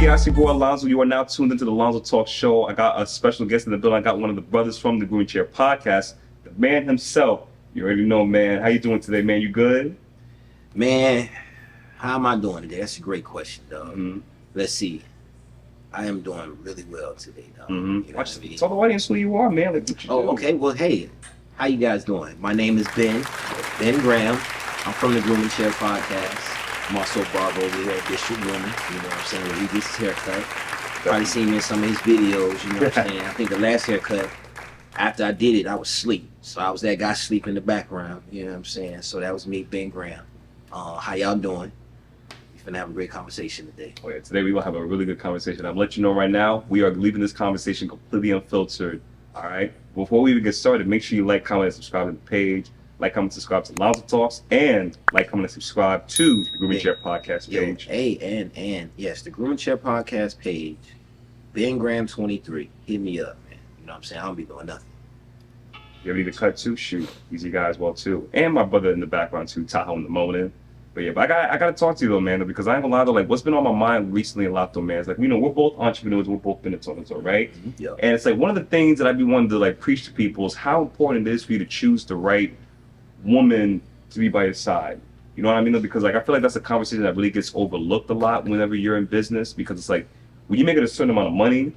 Yeah, it's your boy Lonzo. You are now tuned into the LonzoTalks show. I got a special guest in the building. I got one of the brothers from the Green Chair podcast, the man himself. You already know, man. How you doing today, man? You good? Man, how am I doing today? That's a great question, dog. Mm-hmm. Let's see. I am doing really well today, dog. Mm-hmm. You know what I mean? Tell the audience who you are, man. Like, what you do. Okay. Well, hey, how you guys doing? My name is Ben Graham. I'm from the Green Chair podcast. I'm also barber over here at District Women. You know what I'm saying? Where he gets his haircut. Probably seen me in some of his videos. You know what I'm saying? I think the last haircut, after I did it, I was asleep. So I was that guy sleeping in the background. You know what I'm saying? So that was me, Ben Graham. How y'all doing? We're gonna have a great conversation today. Oh, yeah. Today we will have a really good conversation. I'll let you know right now, we are leaving this conversation completely unfiltered. All right. Before we even get started, make sure you like, comment, and subscribe to the page. Like, comment, subscribe to LonzoTalks, and like, comment, and subscribe to the Grooming Chair podcast page. And yes, the Grooming Chair podcast page. Ben Graham 23. Hit me up, man. You know what I'm saying? I don't be doing nothing. You ever need a cut too? Shoot, easy guy as well too, and my brother in the background too, Tahoe in the moment. But yeah, but I gotta talk to you though, man, because I ain't gonna lie though, like what's been on my mind recently a lot though, man. It's like, you know, we're both entrepreneurs, we're both business owners, right? Mm-hmm. Yeah. And it's like one of the things that I be wanting to like preach to people is how important it is for you to choose the right woman to be by your side. You know what I mean? Because like I feel like that's a conversation that really gets overlooked a lot whenever you're in business, because it's like when you make it a certain amount of money,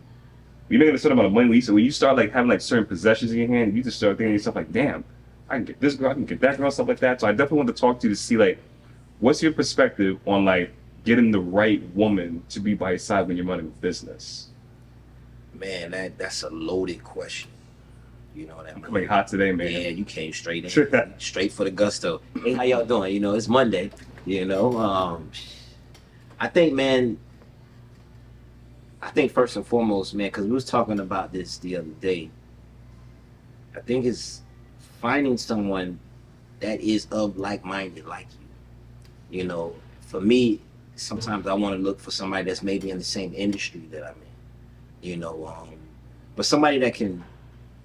when you start like having like certain possessions in your hand, you just start thinking to yourself like, damn, I can get this girl, I can get that girl, stuff like that. So I definitely want to talk to you to see like, what's your perspective on like getting the right woman to be by your side when you're running a business? Man, that's a loaded question. You know that. I'm coming hot today, man. Yeah, you came straight in, straight for the gusto. Hey, how y'all doing? You know, it's Monday. You know, I think first and foremost, man, because we was talking about this the other day. I think it's finding someone that is of like-minded like you. You know, for me, sometimes I want to look for somebody that's maybe in the same industry that I'm in. You know, but somebody that can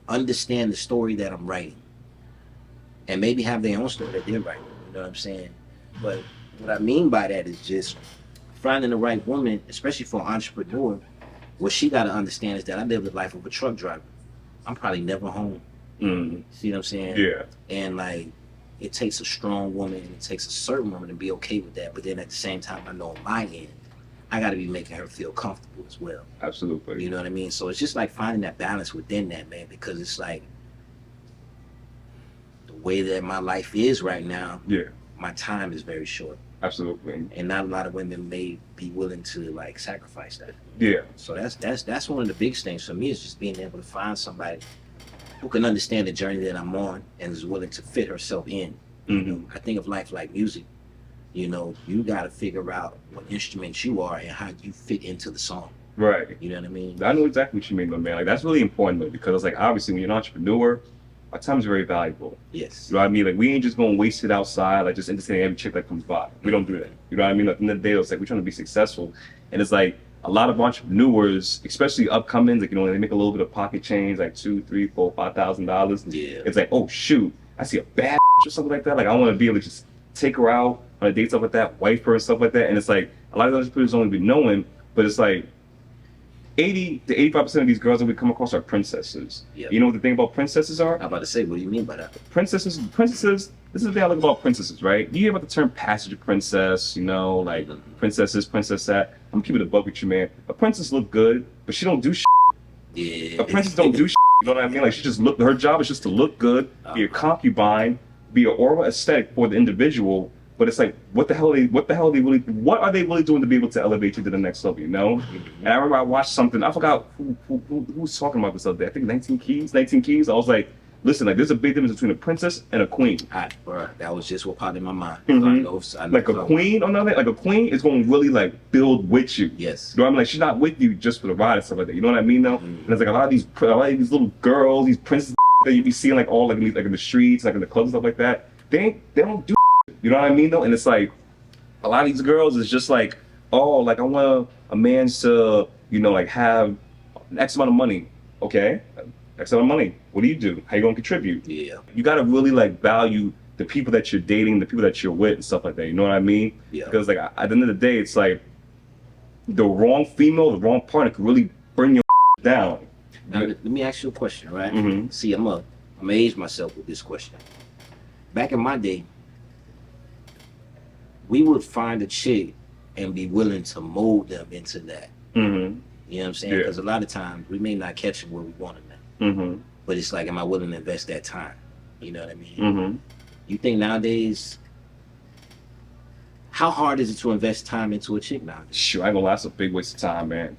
understand the story that I'm writing and maybe have their own story that they're writing. You know what I'm saying? But what I mean by that is just finding the right woman, especially for an entrepreneur. What she got to understand is that I live the life of a truck driver. I'm probably never home. Mm. See what I'm saying? Yeah. And like, it takes a strong woman, and it takes a certain woman to be okay with that. But then at the same time, I know on my end, I got to be making her feel comfortable as well. Absolutely. You know what I mean? So it's just like finding that balance within that, man, because it's like the way that my life is right now. Yeah. My time is very short. Absolutely. And not a lot of women may be willing to like sacrifice that. Yeah. So that's one of the biggest things for me, is just being able to find somebody who can understand the journey that I'm on and is willing to fit herself in. Mm-hmm. You know, I think of life like music. You know, you got to figure out what instrument you are and how you fit into the song. Right. You know what I mean? I know exactly what you mean, though, man. Like that's really important though, because it's like obviously when you're an entrepreneur, our time is very valuable. Yes. You know what I mean? Like we ain't just gonna waste it outside, like just entertaining every chick that comes by. We don't do that. You know what I mean? At the end of the day, it's like we're trying to be successful, and it's like a lot of entrepreneurs, especially upcoming, like, you know, they make a little bit of pocket change, like $2,000, $3,000, $4,000, $5,000. Yeah. It's like, oh shoot, I see a bad or something like that. Like I want to be able to just take her out on a date, stuff like that, wife her and stuff like that. And it's like a lot of entrepreneurs don't even know him, but it's like 80 to 85% of these girls that we come across are princesses. Yep. You know what the thing about princesses are? I'm about to say, what do you mean by that? Princesses, this is the thing I like about princesses, right? You hear about the term passage princess, you know, like princesses, princess that. I'm keeping it a buck with you, man. A princess look good, but she don't do shit. Yeah. A princess don't do shit, you know what I mean? Like she just look, her job is just to look good, be a concubine, be an oral aesthetic for the individual. But it's like, what are they really doing to be able to elevate you to the next level, you know? And I remember I watched something, I forgot who was talking about this other day. I think 19 Keys. I was like, listen, like there's a big difference between a princess and a queen. Bro, that was just what popped in my mind. Mm-hmm. I know like a queen, like a queen is going to really like build with you. Yes. You know what I mean? Like she's not with you just for the ride and stuff like that. You know what I mean though? And it's like a lot of these little girls, these princesses that you be seeing like all like in the streets, like in the clubs and stuff like that. They don't do. You know what I mean though? And it's like a lot of these girls is just like, oh, like I want a man to, you know, like have X amount of money. Okay, X amount of money. What do? How you gonna contribute? Yeah. You gotta really like value the people that you're dating, the people that you're with and stuff like that. You know what I mean? Yeah. Because like at the end of the day, it's like the wrong female, the wrong partner could really bring your down. Now, let me ask you a question, right? Mm-hmm. See, I'm gonna age myself with this question. Back in my day, we would find a chick and be willing to mold them into that. Mm-hmm. You know what I'm saying? Yeah. Because a lot of times we may not catch them where we want them at. Mm-hmm. But it's like, am I willing to invest that time? You know what I mean? Mm-hmm. You think nowadays, how hard is it to invest time into a chick nowadays? Sure, I ain't gonna lie, that's a big waste of time, man.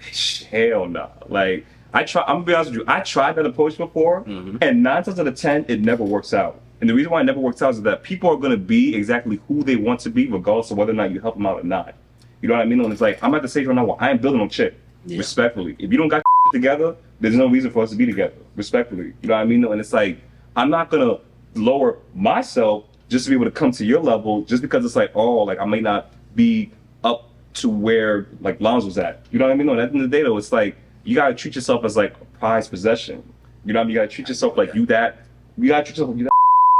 Hell no. Like, I'm gonna be honest with you, I tried that approach before, and 9 times out of 10, it never works out. And the reason why it never works out is that people are gonna be exactly who they want to be, regardless of whether or not you help them out or not. You know what I mean? And it's like, I'm at the stage right now where I ain't building no chick, respectfully. If you don't got together, there's no reason for us to be together, respectfully. You know what I mean? And it's like, I'm not gonna lower myself just to be able to come to your level, just because it's like, oh, like I may not be up to where like Lonzo's at. You know what I mean? No, at the end of the day though, it's like, you gotta treat yourself as like a prized possession. You know what I mean? You gotta treat yourself like you gotta treat yourself like you that,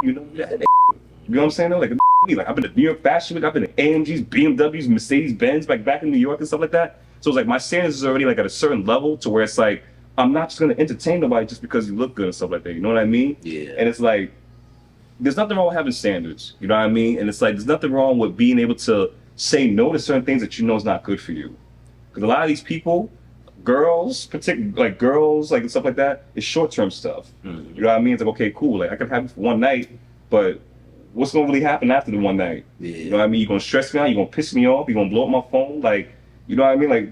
you know, you know what I'm saying though? Like I've been to New York Fashion Week, I've been to AMGs, BMWs, Mercedes Benz, like back in New York and stuff like that. So it's like my standards is already like at a certain level to where it's like, I'm not just gonna entertain nobody just because you look good and stuff like that. You know what I mean? Yeah. And it's like, there's nothing wrong with having standards. You know what I mean? And it's like, there's nothing wrong with being able to say no to certain things that you know is not good for you. Because a lot of these people, girls, particularly like girls, like stuff like that, it's short-term stuff. Mm-hmm. You know what I mean? It's like, okay, cool. Like I can have it for one night, but what's gonna really happen after the one night? Yeah. You know what I mean? You're gonna stress me out. You're gonna piss me off. You're gonna blow up my phone. Like, you know what I mean? Like,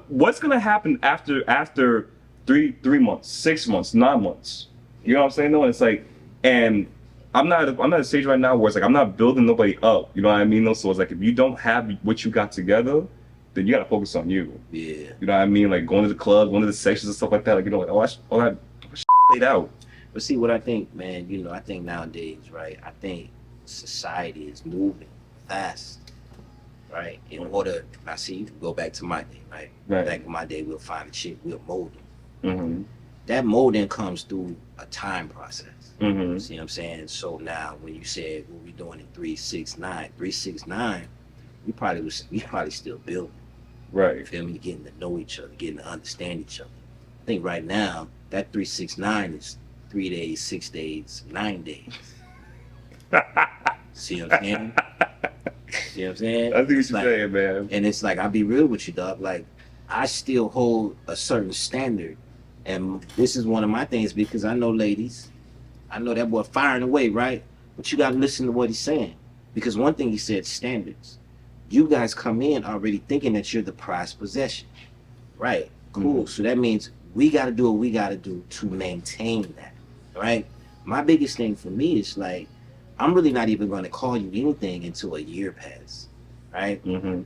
what's gonna happen after 3 months, 6 months, 9 months? You know what I'm saying? No, and it's like, and I'm not at a stage right now where it's like I'm not building nobody up. You know what I mean? So it's like if you don't have what you got together, then you gotta focus on you. Yeah. You know what I mean? Like going to the club, going to the sections and stuff like that. Like, you know, like all that laid out. But see, what I think, man, you know, I think nowadays, right, I think society is moving fast, right? In order, I see, you go back to my day, right? Back in my day, we'll find a chick, we'll mold them. Mm-hmm. That molding comes through a time process. Mm-hmm. See what I'm saying? So now, when you said what we doing in 369, we probably still building. Right. You feel me? Getting to know each other, getting to understand each other. I think right now that 369 is 3 days, 6 days, 9 days. See what I'm saying? See what I'm saying? I think what you're It's like, saying, man. and it's like, I'll be real with you, dog. Like, I still hold a certain standard. And this is one of my things because I know ladies, I know that boy firing away, right? But you got to listen to what he's saying. Because one thing he said, standards. You guys come in already thinking that you're the prized possession. Right, cool. Mm-hmm. So that means we got to do what we got to do to maintain that, right? My biggest thing for me is like, I'm really not even going to call you anything until a year passes, right? Mm-hmm.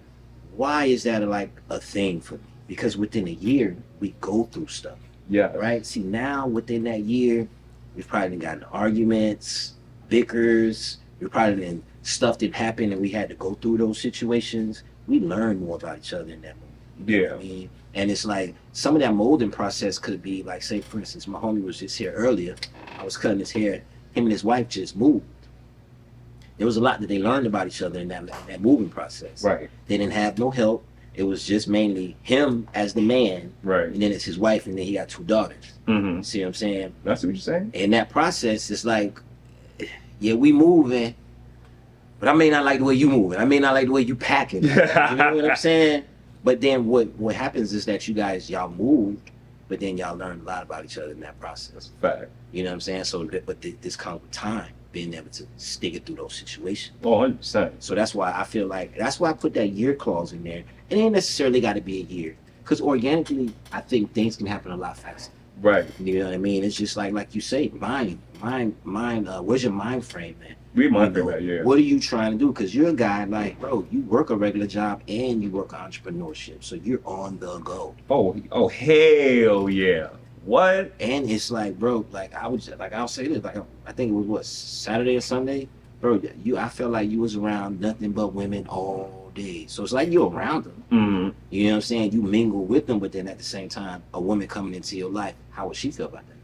Why is that like a thing for me? Because within a year, we go through stuff. Yeah. Right? See, now within that year, we've probably gotten arguments, bickers, we probably done stuff that happened and we had to go through those situations. We learned more about each other in that moment. You know what I mean? And it's like some of that molding process could be like, say, for instance, my homie was just here earlier. I was cutting his hair. Him and his wife just moved. There was a lot that they learned about each other in that moving process. Right. They didn't have no help. It was just mainly him as the man, right? And then it's his wife, and then he got 2 daughters. Mm-hmm. See what I'm saying? That's what you're saying. In that process, it's like, yeah, we moving, but I may not like the way you moving. I may not like the way you packing. You know what I'm saying? But then what happens is that y'all move, but then y'all learn a lot about each other in that process. That's a fact. You know what I'm saying? So, but this comes with time, being able to stick it through those situations. Oh, 100%. So that's why I feel like, that's why I put that year clause in there. It ain't necessarily got to be a year. Because organically, I think things can happen a lot faster. Right. You know what I mean? It's just like you say, mind. Where's your mind frame, man? We mind frame that, yeah. What are you trying to do? Because you're a guy like, bro, you work a regular job and you work entrepreneurship. So you're on the go. Oh, hell yeah. What? And it's like, bro, like I'll say this, like I think it was what, Saturday or Sunday, bro. I felt like you was around nothing but women all day. So it's like you're around them. Mm-hmm. You know what I'm saying? You mingle with them, but then at the same time, a woman coming into your life, how would she feel about that?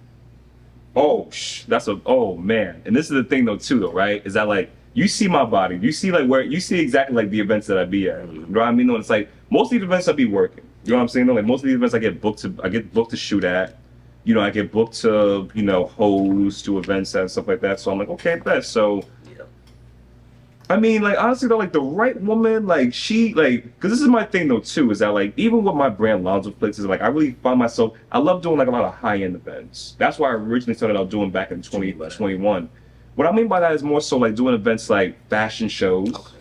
Oh man. And this is the thing though too though, right? Is that like you see my body, you see like where you see exactly like the events that I be at. You know what I mean? No, it's like most of these events I be working. You know what I'm saying? Though? Like most of these events I get booked to shoot at. You know, I get booked to, you know, host to events and stuff like that. So I'm like, okay, bet. So I mean, like, honestly, though, like, the right woman, like, she, like, because this is my thing, though, too, is that, like, even with my brand, LonzoTalks, is, like, I really find myself, I love doing, like, a lot of high-end events. That's why I originally started out doing back in 2021. What I mean by that is more so, like, doing events like fashion shows,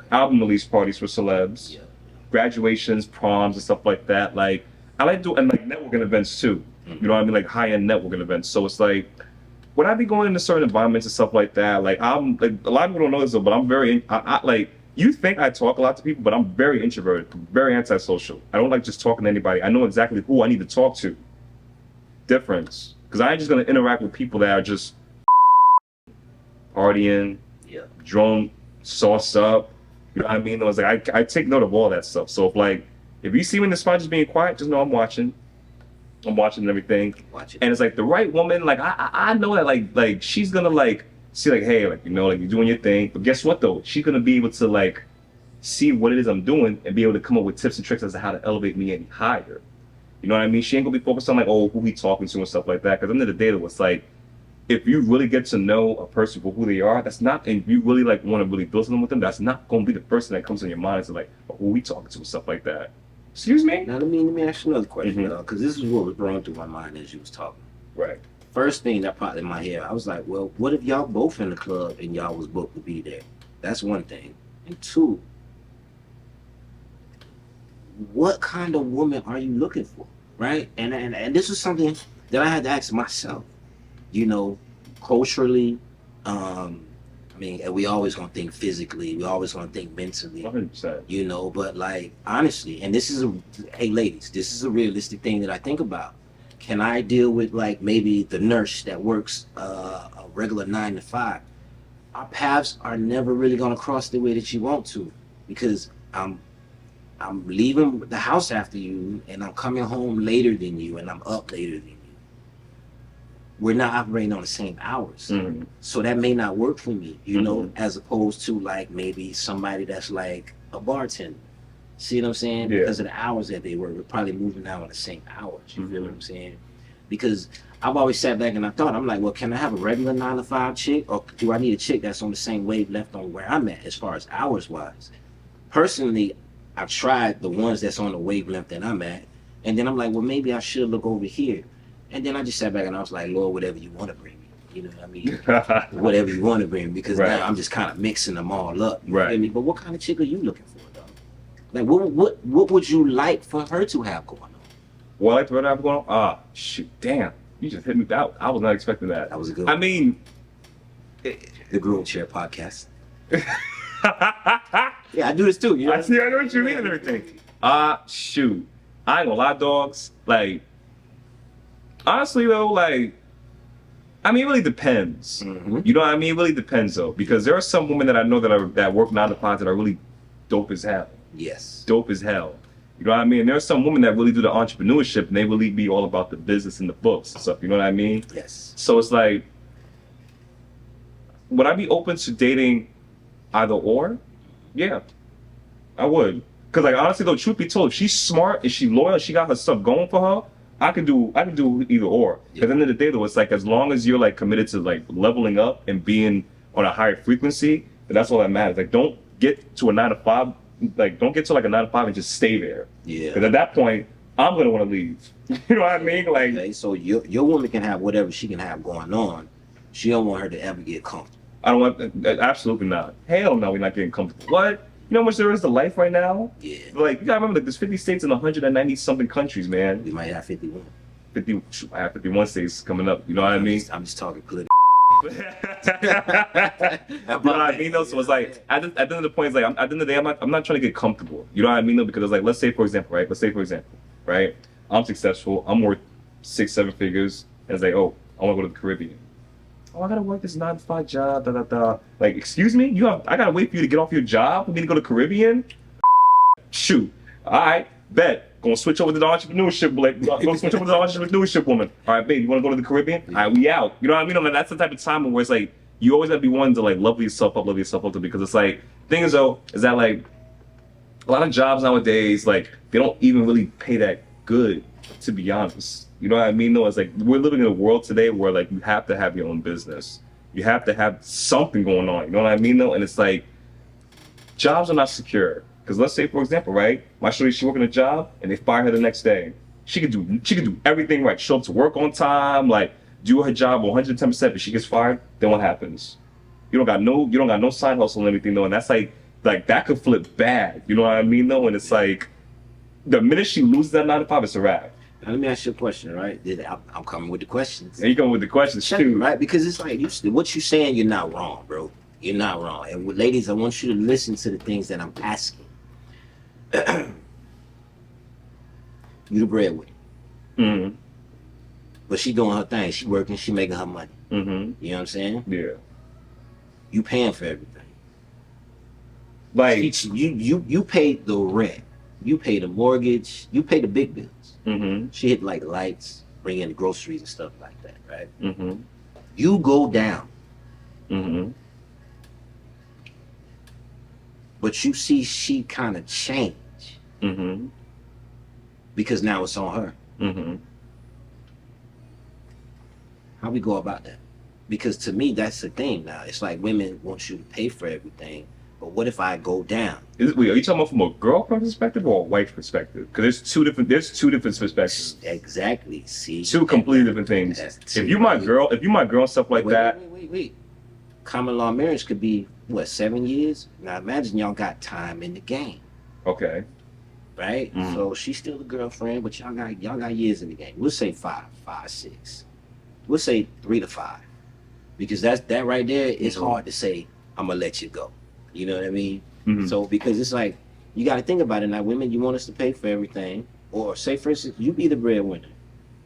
album release parties for celebs, graduations, proms, and stuff like that. Like, I like doing, and, like, networking events, too. You know what I mean? Like, high-end networking events. So it's, like, when I be going into certain environments and stuff like that, like I'm like a lot of people don't know this though, but I'm very I like you think I talk a lot to people, but I'm very introverted, very antisocial. I don't like just talking to anybody. I know exactly who I need to talk to. Difference, because I ain't just gonna interact with people that are just partying, drunk, sauced up. You know what I mean? I was like, I take note of all that stuff. So if you see me in the spot just being quiet, just know I'm watching. I'm watching and everything, and it's like the right woman. Like I know that like she's gonna like see like, hey, like, you know, like, you're doing your thing, but guess what though? She's gonna be able to like see what it is I'm doing and be able to come up with tips and tricks as to how to elevate me any higher. You know what I mean? She ain't gonna be focused on like, oh, who he talking to and stuff like that. Because at the end of the day, though, it's like if you really get to know a person for who they are, that's not, and you really like want to really build something with them, that's not gonna be the person that comes in your mind to like, oh, who we talking to and stuff like that. Excuse me? Now let me ask you another question, because this is what was running through my mind as you was talking. Right. First thing that popped in my head, I was like, well, what if y'all both in the club and y'all was booked to be there? That's one thing. And two, what kind of woman are you looking for, right? And this is something that I had to ask myself. You know, culturally, I mean, we always gonna think physically. We always gonna think mentally. 100%. You know, but like honestly, and this is hey ladies, this is a realistic thing that I think about. Can I deal with like maybe the nurse that works a regular 9 to 5? Our paths are never really gonna cross the way that you want to, because I'm leaving the house after you, and I'm coming home later than you, and I'm up later than you. We're not operating on the same hours. So that may not work for me, you know, as opposed to like maybe somebody that's like a bartender. See what I'm saying? Yeah. Because of the hours that they work, we're probably moving out on the same hours. You feel what I'm saying? Because I've always sat back and I thought, I'm like, well, can I have a regular 9 to 5 chick, or do I need a chick that's on the same wavelength on where I'm at as far as hours wise? Personally, I've tried the ones that's on the wavelength that I'm at, and then I'm like, well, maybe I should look over here. And then I just sat back and I was like, Lord, whatever you want to bring me. You know what I mean? Whatever you want to bring me, because now I'm just kind of mixing them all up. You feel me? But what kind of chick are you looking for, though? Like, what would you like for her to have going on? What I like for her to have going on? Ah, shoot, damn. You just hit me out. I was not expecting that. That was a good one. I mean... The Groom Chair Podcast. Yeah, I do this too. You know? I know what you mean and everything. Shoot. I ain't gonna lie, dogs. Like, honestly though, like, I mean, it really depends. You know what I mean? It really depends though, because there are some women that I know that work 9 to 5 that are really dope as hell. Yes. Dope as hell. You know what I mean? And there are some women that really do the entrepreneurship and they really be all about the business and the books and stuff. You know what I mean? Yes. So it's like, would I be open to dating either or? Yeah, I would. Cause like honestly though, truth be told, if she's smart and she's loyal and she got her stuff going for her, I can do either or. Cause at the end of the day though, it's like as long as you're like committed to like leveling up and being on a higher frequency, then that's all that matters. Like don't get to a 9 to 5, like don't get to like a 9 to 5 and just stay there. Yeah. Cause at that point, I'm gonna want to leave. You know what I mean? Like, okay, so your woman can have whatever she can have going on. She don't want her to ever get comfortable. I don't want, absolutely not. Hell no, we're not getting comfortable. What? You know how much there is to life right now? Yeah. Like, you gotta remember, like, there's 50 states in 190 something countries, man. We might have 51. I have 51 states coming up. You know what I mean? I'm just talking political. You know what I mean though? So it's like, at the end of the point, it's like, at the end of the day, I'm not trying to get comfortable. You know what I mean though? Because it's like, let's say for example, right? I'm successful, I'm worth 6-7 figures, and it's like, oh, I wanna go to the Caribbean. Oh, I gotta work this 9 to 5 job, Like, excuse me? I gotta wait for you to get off your job for me to go to the Caribbean? Shoot. Alright, bet. Gonna switch over to the entrepreneurship, like, gonna switch over to the entrepreneurship woman. Alright, babe, you wanna go to the Caribbean? Alright, we out. You know what I mean? Like, that's the type of time where it's like, you always gotta be one to like level yourself up because it's like, thing is though, is that like, a lot of jobs nowadays, like, they don't even really pay that good, to be honest. You know what I mean? Though, it's like we're living in a world today where like you have to have your own business. You have to have something going on. You know what I mean? Though, and it's like jobs are not secure. Because let's say, for example, right, my shorty, she working a job and they fire her the next day. She could do everything right. Show up to work on time, like do her job 110%. But she gets fired, then what happens? You don't got no side hustle or anything though, and that's like that could flip bad. You know what I mean though? And it's like the minute she loses that 9 to 5, it's a wrap. Now, let me ask you a question, right? I'm coming with the questions. And you come with the questions too, right? Because it's like what you're saying, you're not wrong, bro. You're not wrong. And ladies, I want you to listen to the things that I'm asking. You the breadwinner. Mm-hmm. But she doing her thing. She working. She making her money. Mm-hmm. You know what I'm saying? Yeah. You paying for everything. Like you pay the rent. You pay the mortgage. You pay the big bills. Mm-hmm. She hit like lights, bring in the groceries and stuff like that, right? Mm-hmm. You go down. Mm-hmm. But you see she kind of change. Mm-hmm. Because now it's on her. Mm-hmm. How we go about that? Because to me, that's the thing now. It's like women want you to pay for everything, but what if I go down? Wait, are you talking about from a girlfriend perspective or a wife perspective? Because there's two different perspectives. Exactly. See, Two completely different things. If you my girl and stuff like that. Wait. Common law marriage could be what, 7 years? Now imagine y'all got time in the game. Okay. Right? Mm. So she's still the girlfriend, but y'all got years in the game. We'll say 5, 6. We'll say 3 to 5. Because that right there is hard to say, I'm gonna let you go. You know what I mean? Mm-hmm. So because it's like you gotta think about it now, women, you want us to pay for everything. Or say for instance, you be the breadwinner,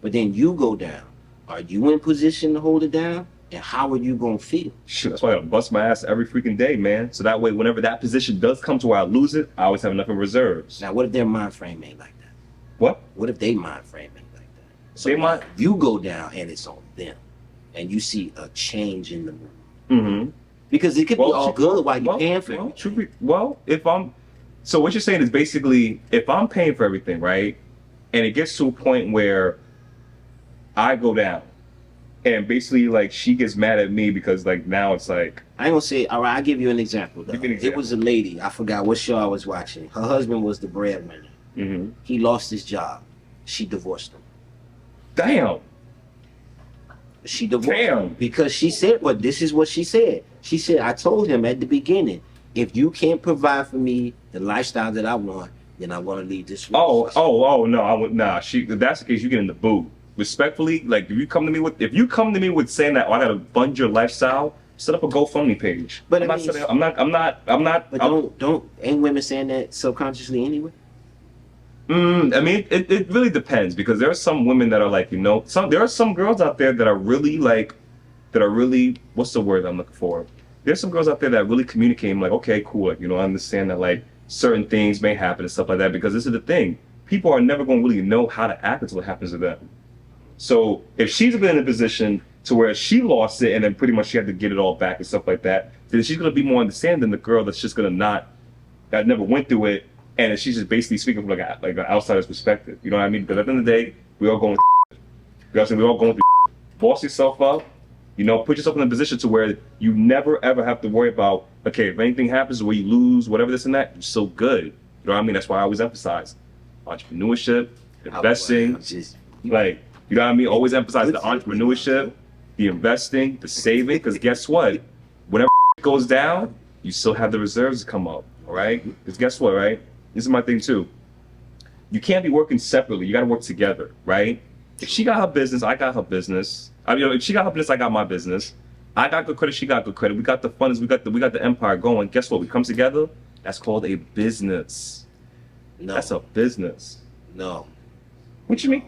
but then you go down. Are you in position to hold it down? And how are you gonna feel? Shoot, that's why I gotta bust my ass every freaking day, man. So that way, whenever that position does come to where I lose it, I always have enough in reserves. Now what if their mind frame ain't like that? What? What if they mind frame ain't like that? So they might. You go down and it's on them, and you see a change in the mood. Mm-hmm. Because it could be all good while you're paying for it. So what you're saying is basically, if I'm paying for everything, right, and it gets to a point where I go down, and basically like she gets mad at me because like now it's like I ain't gonna say. All right, I'll give you an example. Though. Give me an example. It was a lady. I forgot what show I was watching. Her husband was the breadwinner. Mm-hmm. He lost his job. She divorced him. Damn. She divorced him because she said, "But this is what she said." She said, "I told him at the beginning, if you can't provide for me the lifestyle that I want, then I want to leave this." Oh no, I would nah. If that's the case, you get in the boot. Respectfully, like if you come to me with saying that, oh, I gotta fund your lifestyle, set up a GoFundMe page. But I'm not. But ain't women saying that subconsciously anyway? I mean, it really depends because there are some women that are like, there are some girls out there that are really what's the word I'm looking for? There's some girls out there that really communicate like, okay, cool, like, I understand that like certain things may happen and stuff like that because this is the thing. People are never going to really know how to act until it happens to them. So if she's been in a position to where she lost it and then pretty much she had to get it all back and stuff like that, then she's going to be more understanding than the girl that's just going to that never went through it. And she's just basically speaking from like an outsider's perspective. You know what I mean? Because at the end of the day, we all going through. Boss yourself up. Put yourself in a position to where you never ever have to worry about, okay, if anything happens or you lose, whatever this and that, you're so good. You know what I mean? That's why I always emphasize entrepreneurship, investing. Like, you know what I mean? Always emphasize the entrepreneurship, the investing, the saving. Because guess what? Whenever goes down, you still have the reserves to come up. All right? Because guess what, right? This is my thing too. You can't be working separately. You got to work together, right? If she got her business, I got her business. If she got her business, I got my business. I got good credit, she got good credit. We got the funds, we got the empire going. Guess what? We come together. That's called a business. No. That's a business. No. What you mean?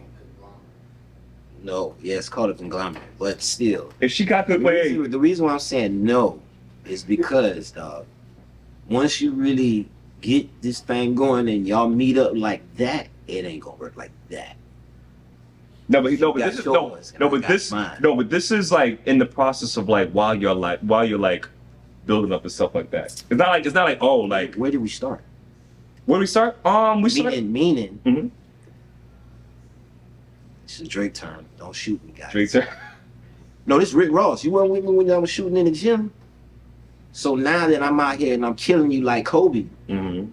No. Yeah, it's called a conglomerate, but still. If she got good, the reason why I'm saying no is because, dog, once you really get this thing going and y'all meet up like that, it ain't gonna work like that. But this is like in the process of like while you're like building up and stuff like that. It's not like where did we start? Where do we start? We start. Meaning. Mhm. It's a Drake term. Don't shoot me, guys. Drake term. No, this Rick Ross. You weren't with me when I was shooting in the gym. So now that I'm out here and I'm killing you like Kobe, Mm-hmm.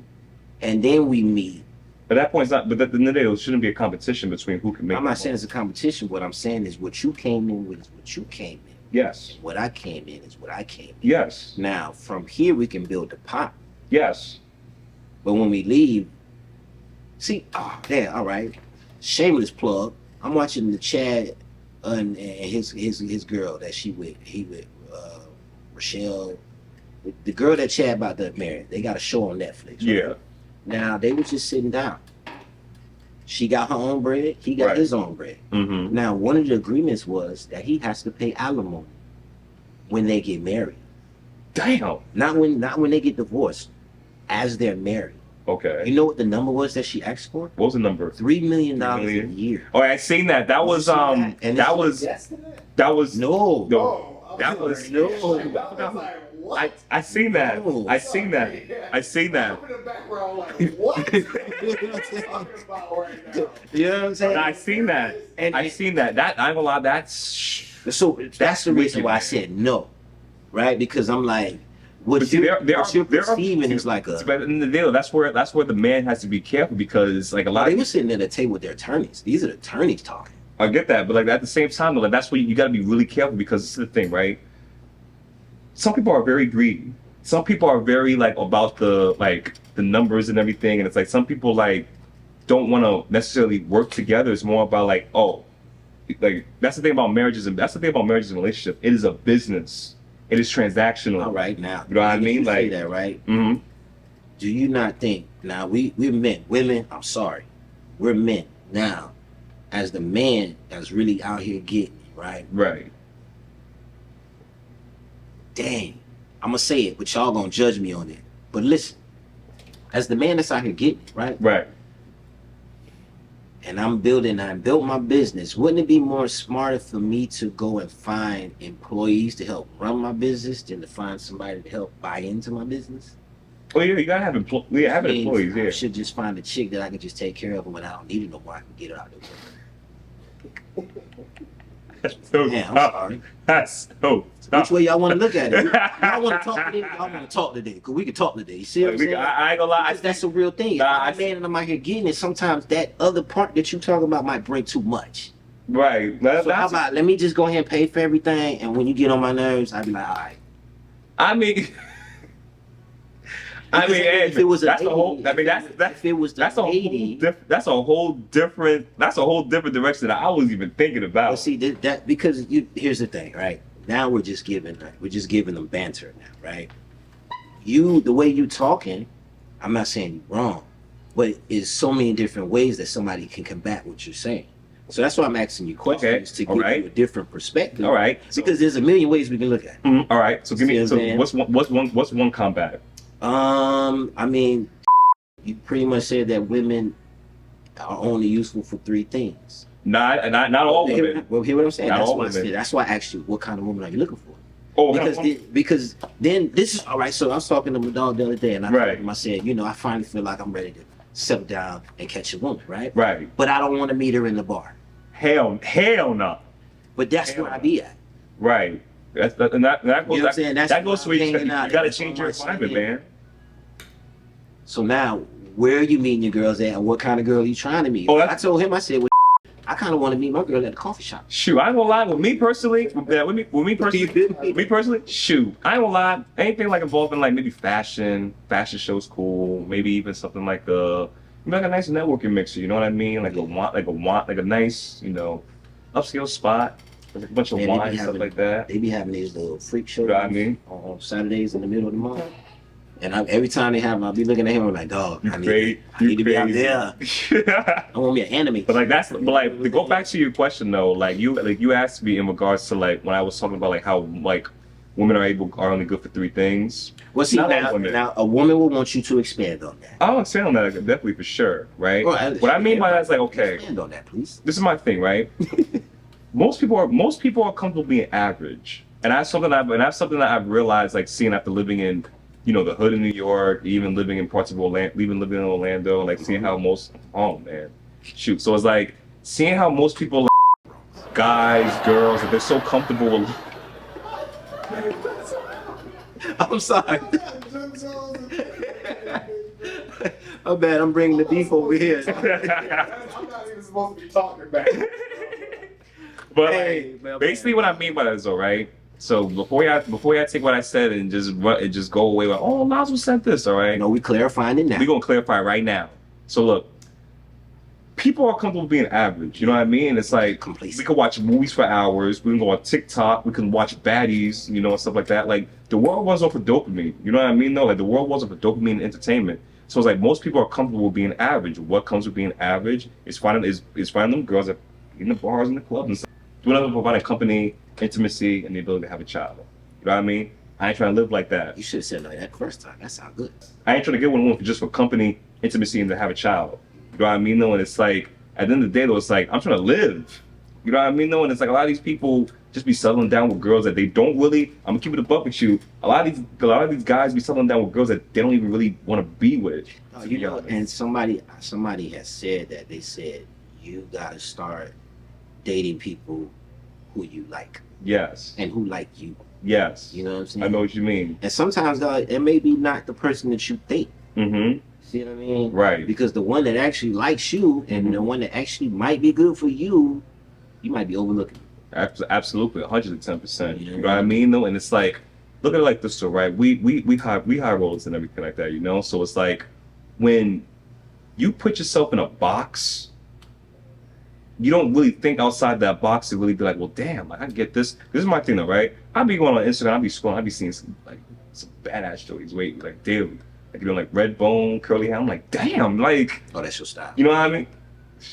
and then we meet. At that point, it's not. But at the end of the day, it shouldn't be a competition between who can make. I'm not saying it's a competition. What I'm saying is what you came in with is what you came in. Yes. And what I came in is what I came in. Yes. Now, from here, we can build the pot. Yes. But when we leave, see, damn, all right. Shameless plug. I'm watching the Chad and his girl that he with Rochelle, the girl that Chad about to marry. They got a show on Netflix. Right? Yeah. Now they was just sitting down. She got her own bread. He got Right. his own bread. Mm-hmm. Now one of the agreements was that he has to pay alimony when they get married. Damn. Not when they get divorced. As they're married. Okay. You know what the number was that she asked for? What was the number? $3 million $3 a million? year. Oh, I seen that. That was You see that? And that it's was Yes to that? that was No. No. Oh, That was no. I was like, what? I seen that. No. I seen that. I seen that. I'm in the background like, what? What are you talking about right now? You know what I'm saying? I seen that. And- I seen that. That I ain't gonna lie. That's So that's the reason wicked, why I man. said no, right? Because I'm like, what But see, you're there are perceiving is like a. But in the deal, that's where the man has to be careful because like a lot They of were sitting at a table with their attorneys. These are the attorneys talking. I get that, but like at the same time, though, like that's where you got to be really careful because this is the thing, right? Some people are very greedy. Some people are very like about the numbers and everything, and it's like some people like don't want to necessarily work together. It's more about like like that's the thing about marriages and relationships. It is a business. It is transactional. All right, now. You know what I if mean? you say Like- that, right? Mm-hmm. Do you not think now we're men, women? I'm sorry, we're men now. As the man that's really out here getting it, right? Right. Dang, I'm gonna say it, but y'all gonna judge me on it. But listen, as the man that's out here getting it, right? Right. And I built my business. Wouldn't it be more smarter for me to go and find employees to help run my business than to find somebody to help buy into my business? Oh yeah, you gotta have employees. I Yeah. should just find a chick that I can just take care of, and when I don't need it no more, I can get her out the way. So Yeah, I'm tough. sorry. That's so tough. Which way y'all want to look at it? Y'all want to talk today? Y'all want to talk today? Because we can talk today. You see what I'm saying? I ain't gonna lie. Because that's a real thing. If Nah, I'm a man and I'm out here getting it, sometimes that other part that you talking about might bring too much. Right. That- So how that's, about let me just go ahead and pay for everything, and when you get on my nerves, I'd be like, all right. I mean, Because if it was a that's a whole. lady, I mean, if it was the that's a lady, that's a whole different direction that I was even thinking about. but see that because here's the thing, right? Now we're just giving them banter now, right? The way you talking, I'm not saying you're wrong, but it's so many different ways that somebody can combat what you're saying. So that's why I'm asking you questions to give alright. you a different perspective. All right. So, Because there's a million ways we can look at it. all right. So give me. See what I'm So what's one combat? I mean, you pretty much said that women are only useful for three things. Not all women. Well, hear what I'm saying? Not That's all why I women. said. That's why I asked you, what kind of woman are you looking for? Oh, Because then this is all right. So I was talking to my dog the other day, and I told Right. him, I said, I finally feel like I'm ready to settle down and catch a woman, right? right. But I don't want to meet her in the bar. Hell no. But that's Hell where I no. be at. Right. That goes. You know what I'm saying? That's That goes to why I'm where you hanging out. gotta That's change why your I'm assignment, saying. man. So now, where are you meeting your girls at, and what kind of girl are you trying to meet? Oh, I told him, I said, well, I kind of want to meet my girl at the coffee shop. Shoot, I ain't gonna lie. With me personally, shoot, I ain't gonna lie. Anything like involving like maybe fashion show's cool. Maybe even something like a nice networking mixer. You know what I mean? Like a nice, upscale spot. With a bunch of Man, they be wine stuff having- like that. They be having these little freak shows You know what I mean? on Saturdays in the middle of the month. And every time they have them, I'll be looking at him, I'm like, dog, I need to be out there. I want me an anime. But to go back to your question though, you asked me in regards to like when I was talking about like how like women are only good for three things. Well, see, Not all women. now a woman will want you to expand on that. I'll expand on that definitely for sure, right? Well, What I mean by that is like, okay, Expand on that, please. this is my thing, right? most people are comfortable being average, and that's something that I've realized like seeing after living in you know, the hood in New York, even living in parts of Orlando, even living in Orlando, like seeing how most, oh man, shoot. So it's like seeing how most people, like, guys, girls, like, they're so comfortable with. I'm sorry. Oh bad, I'm bringing the beef over here. I'm not even supposed to be talking back. But Hey, like, man, basically, what I mean by that is, all right. So before y'all take what I said and just go away with, oh, Lonzo said this, all right. No, we clarifying it now. We're gonna clarify right now. So look, people are comfortable being average. You know what I mean? It's like Complacent. we can watch movies for hours. We can go on TikTok. We can watch baddies, you know, and stuff like that. Like the world was off of dopamine. You know what I mean? Though, like the world was off of dopamine and entertainment. So it's like most people are comfortable with being average. What comes with being average is finding them girls that in the bars and the clubs and stuff. Doing nothing but providing company, intimacy, and the ability to have a child. You know what I mean? I ain't trying to live like that. You should have said like that first time. That sounds good. I ain't trying to get one woman just for company, intimacy, and to have a child. You know what I mean? Though, and it's like at the end of the day, though, it's like I'm trying to live. You know what I mean? Though, and it's like a lot of these people just be settling down with girls that they don't really. I'm gonna keep it a buck with you. A lot of these guys be settling down with girls that they don't even really want to be with. Oh, you know, and somebody has said that they said you gotta start dating people who you like Yes. and who like you. Yes. You know what I'm saying? I know what you mean. And sometimes it may be not the person that you think. Mm-hmm. See what I mean? Right. Because the one that actually likes you and the one that actually might be good for you, you might be overlooking. Absolutely, 110%. Yeah. You know what I mean? Though, and it's like, look at it like this, though, right? We high rollers and everything like that, you know. So it's like when you put yourself in a box, you don't really think outside that box to really be like, well, damn, like I get this. This is my thing, though, right? I'll be going on Instagram, I'll be scrolling, I'll be seeing some badass stories, like daily, like you know, like red bone, curly hair. I'm like, damn, like, Oh, that's your style. you know what I mean?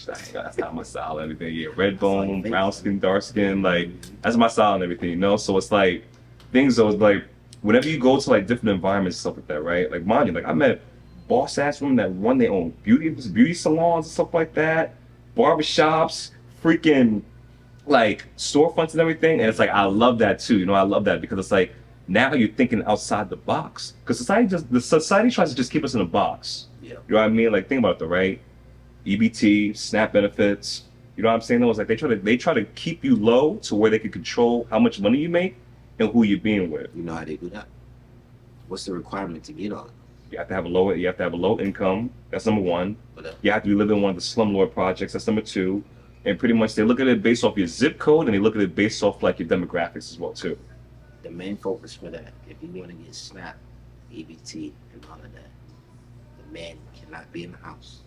That's not my style and everything. Yeah, red bone, brown skin, dark skin, like that's my style and everything, you know. So it's like things though, like whenever you go to like different environments and stuff like that, right? Like mind you, like I met boss ass women that run their own beauty salons and stuff like that, barbershops, freaking like storefronts and everything. And it's like I love that too, you know. I love that because it's like now you're thinking outside the box because society tries to just keep us in a box. Yeah. You know what I mean? Like think about it, though, right? EBT, SNAP benefits. You know what I'm saying? Though, it's like they try to keep you low to where they can control how much money you make and who you're being with. You know how they do that? What's the requirement to get on? You have to have a low income. That's number one. Whatever. You have to be living in one of the slumlord projects. That's number two. And pretty much they look at it based off your zip code and they look at it based off like your demographics as well too. The main focus for that, if you want to get SNAP, EBT, and all of that, the man cannot be in the house,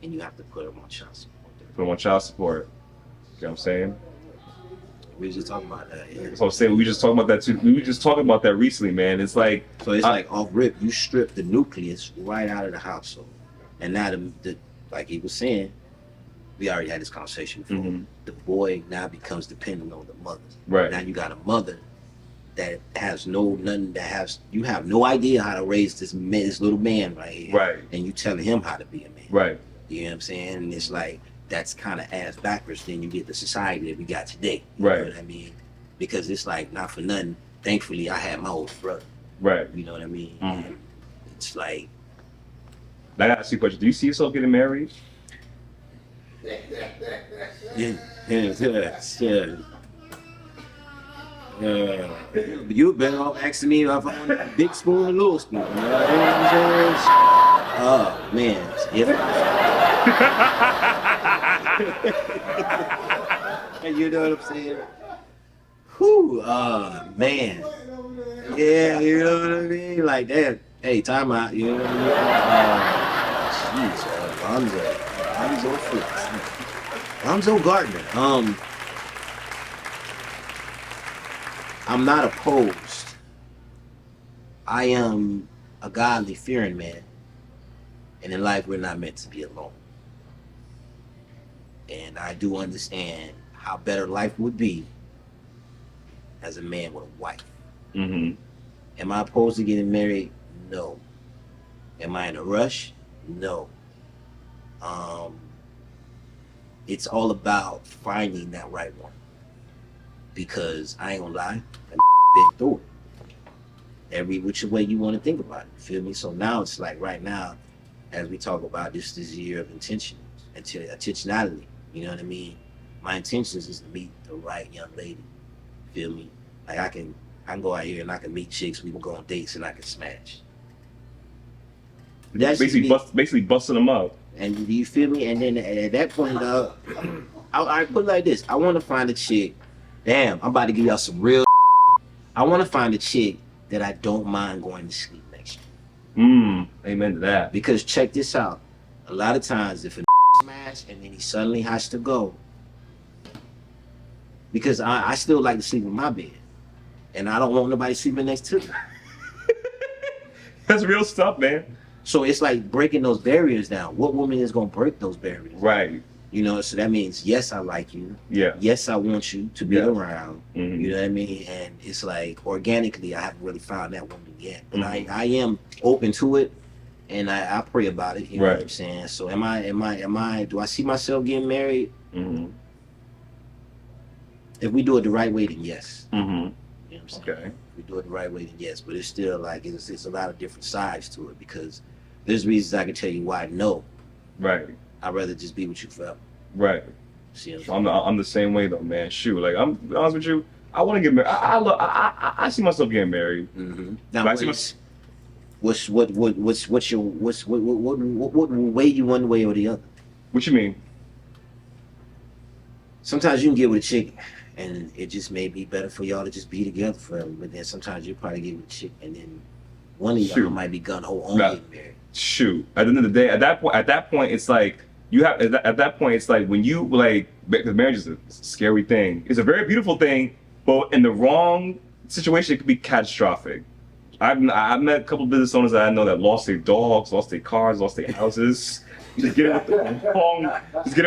and you have to put him on child support. Put them on child support. You know what I'm saying? We was just talking about that. Yeah. That's what I'm saying. We were just talking about that too. We were just talking about that recently, man. It's like So it's like off rip, you strip the nucleus right out of the household, and now the like he was saying, we already had this conversation before. Mhm. The boy now becomes dependent on the mother. right, Now you got a mother that has you have no idea how to raise this little man right here. right, And you telling him how to be a man. right. You know what I'm saying? And it's like that's kind of ass backwards. Then you get the society that we got today. You Right. know what I mean? Because it's like not for nothing. Thankfully, I had my older brother. Right. You know what I mean? Mhm. And it's like I gotta ask you a question. Do you see yourself getting married? You better off asking me if I want a big spoon or little spoon. You know what I'm saying? Oh man, if you know what I'm saying? Whew, man. Yeah, you know what I mean? Like that. Hey, time out. You know what I mean? Jeez, Lonzo Fritz. Lonzo Gardner. I'm not opposed. I am a godly fearing man. And in life, we're not meant to be alone. And I do understand how better life would be as a man with a wife. Mm-hmm. Am I opposed to getting married? No. Am I in a rush? No. It's all about finding that right one. Because I ain't gonna lie, I've been through it. every which way you want to think about it. You feel me? So now it's like right now, as we talk about this year of intentionality. You know what I mean? My intentions is to meet the right young lady. Feel me? Like I can go out here and I can meet chicks. We can go on dates and I can smash. That's basically busting them up. And do you feel me? And then at that point, I put it like this: I want to find a chick. Damn, I'm about to give y'all some real. I want to find a chick that I don't mind going to sleep next to. Amen to that. Because check this out: a lot of times, if a smash and then he suddenly has to go, because I still like to sleep in my bed, and I don't want nobody sleeping next to me. That's real stuff, man. So it's like breaking those barriers down. What woman is gonna break those barriers? Right. You know, so that means yes, I like you. Yeah. Yes, I want you to be around. Mm-hmm. You know what I mean? And it's like organically, I haven't really found that woman yet, but I am open to it, and I pray about it. You know what I'm saying? So am I? Do I see myself getting married? Mm-hmm. If we do it the right way, then yes. Mm-hmm. You know what I'm saying? Okay. If we do it the right way, then yes. But it's still like it's a lot of different sides to it because there's reasons I can tell you why no. Right. I'd rather just be with you forever. Right. See what I'm the same way though, man. Shoot, like I'm be honest with you. I want to get married. I see myself getting married. Mm-hmm. Now, what's what way you one way or the other? What you mean? Sometimes you can get with a chick, and it just may be better for y'all to just be together forever. But then sometimes you probably get with a chick, and then one of y'all might be gun ho on getting married. Shoot. At the end of the day, at that point, it's like you have. At that point, it's like when you like because marriage is a scary thing. It's a very beautiful thing, but in the wrong situation, it could be catastrophic. I've met a couple of business owners that I know that lost their dogs, lost their cars, lost their houses. Just get it